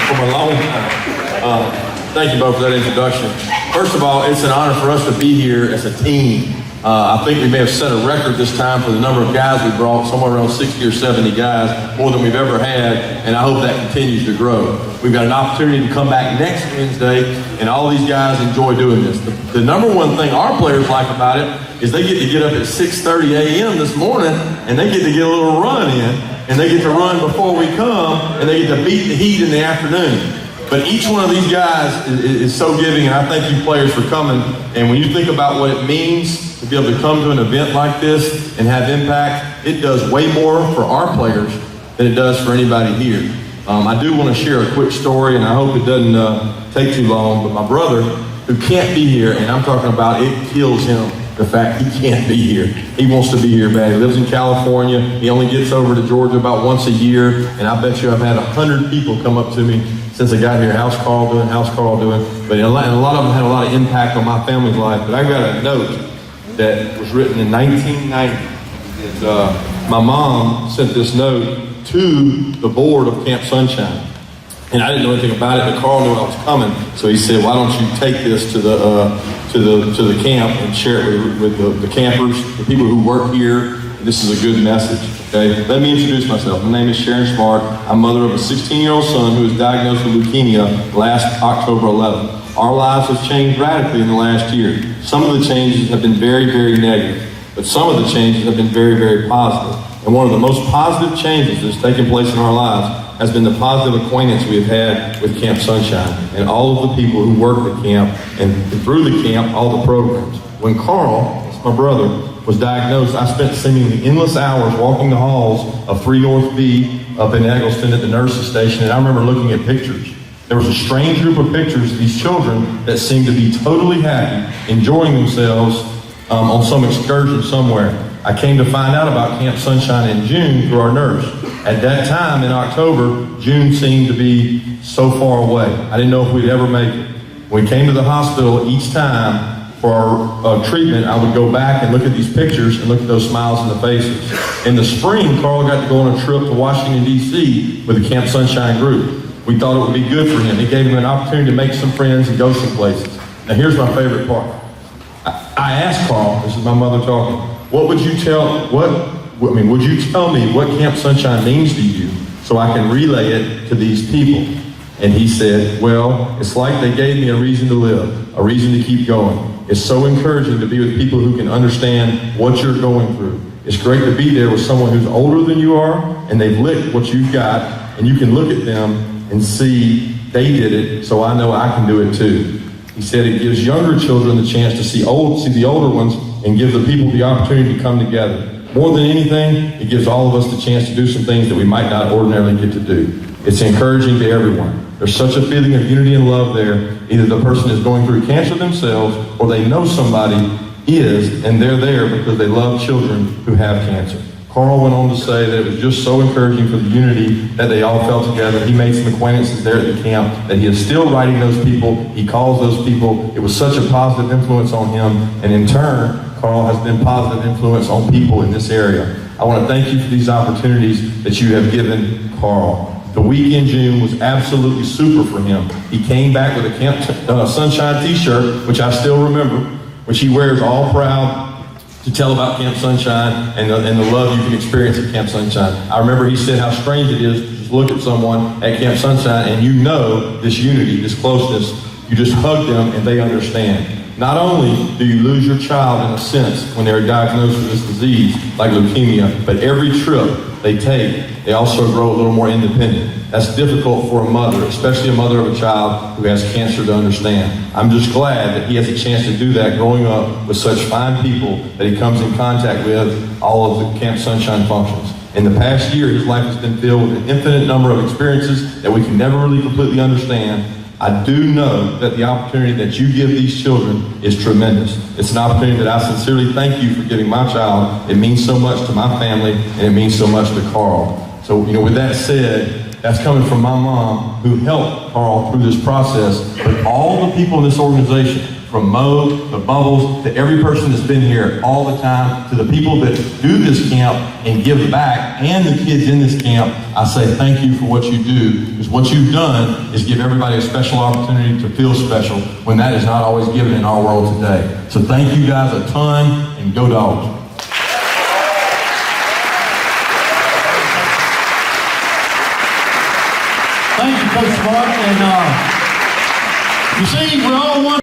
from a long time. Thank you both for that introduction. First of all, it's an honor for us to be here as a team. I think we may have set a record this time for the number of guys we brought, somewhere around 60 or 70 guys, more than we've ever had, and I hope that continues to grow. We've got an opportunity to come back next Wednesday, and all these guys enjoy doing this. The number one thing our players like about it is they get up at 6:30 a.m. this morning, and they get to get a little run in, and they get to run before we come, and they get to beat the heat in the afternoon. But each one of these guys is so giving, and I thank you players for coming. And when you think about what it means to be able to come to an event like this and have impact, it does way more for our players than it does for anybody here. I do want to share a quick story, and I hope it doesn't take too long, but my brother, who can't be here, and I'm talking about it kills him, the fact he can't be here. He wants to be here, man. He lives in California. He only gets over to Georgia about once a year, and I bet you I've had 100 people come up to me since I got here. How's Carl doing? How's Carl doing? But a lot of them had a lot of impact on my family's life. But I got a note that was written in 1990. And, my mom sent this note to the board of Camp Sunshine. And I didn't know anything about it, but Carl knew I was coming. So he said, why don't you take this to the camp and share it with the campers, the people who work here. This is a good message, okay? Let me introduce myself. My name is Sharon Smart. I'm mother of a 16-year-old son who was diagnosed with leukemia last October 11th. Our lives have changed radically in the last year. Some of the changes have been very, very negative, but some of the changes have been very, very positive. And one of the most positive changes that's taken place in our lives has been the positive acquaintance we have had with Camp Sunshine and all of the people who work at camp and through the camp, all the programs. When Carl, that's my brother, was diagnosed, I spent seemingly endless hours walking the halls of 3 North B up in Eggleston at the nurse's station, and I remember looking at pictures. There was a strange group of pictures of these children that seemed to be totally happy, enjoying themselves on some excursion somewhere. I came to find out about Camp Sunshine in June through our nurse. At that time, in October, June seemed to be so far away. I didn't know if we'd ever make it. When we came to the hospital each time for our treatment, I would go back and look at these pictures and look at those smiles in the faces. In the spring, Carl got to go on a trip to Washington, D.C. with the Camp Sunshine group. We thought it would be good for him. It gave him an opportunity to make some friends and go some places. Now here's my favorite part. I asked Carl, this is my mother talking, would you tell me what Camp Sunshine means to you so I can relay it to these people? And he said, well, it's like they gave me a reason to live, a reason to keep going. It's so encouraging to be with people who can understand what you're going through. It's great to be there with someone who's older than you are, and they've lived what you've got, and you can look at them and see they did it, so I know I can do it too. He said it gives younger children the chance to see the older ones and give the people the opportunity to come together. More than anything, it gives all of us the chance to do some things that we might not ordinarily get to do. It's encouraging to everyone. There's such a feeling of unity and love there. Either the person is going through cancer themselves or they know somebody is, and they're there because they love children who have cancer. Carl went on to say that it was just so encouraging for the unity that they all felt together. He made some acquaintances there at the camp, that he is still writing those people. He calls those people. It was such a positive influence on him, and in turn, Carl has been positive influence on people in this area. I want to thank you for these opportunities that you have given Carl. The week in June was absolutely super for him. He came back with a Camp Sunshine t-shirt, which I still remember, which he wears all proud to tell about Camp Sunshine and the love you can experience at Camp Sunshine. I remember he said how strange it is to just look at someone at Camp Sunshine and you know this unity, this closeness. You just hug them and they understand. Not only do you lose your child in a sense when they're diagnosed with this disease, like leukemia, but every trip they take, they also grow a little more independent. That's difficult for a mother, especially a mother of a child who has cancer, to understand. I'm just glad that he has a chance to do that growing up with such fine people that he comes in contact with all of the Camp Sunshine functions. In the past year, his life has been filled with an infinite number of experiences that we can never really completely understand. I do know that the opportunity that you give these children is tremendous. It's an opportunity that I sincerely thank you for giving my child. It means so much to my family, and it means so much to Carl. So, with that said, that's coming from my mom, who helped Carl through this process. But all the people in this organization, from Mo, to Bubbles, to every person that's been here all the time, to the people that do this camp and give back, and the kids in this camp, I say thank you for what you do, because what you've done is give everybody a special opportunity to feel special when that is not always given in our world today. So thank you guys a ton, and go Dogs. Thank you, Coach Mark. And you see, we're all one.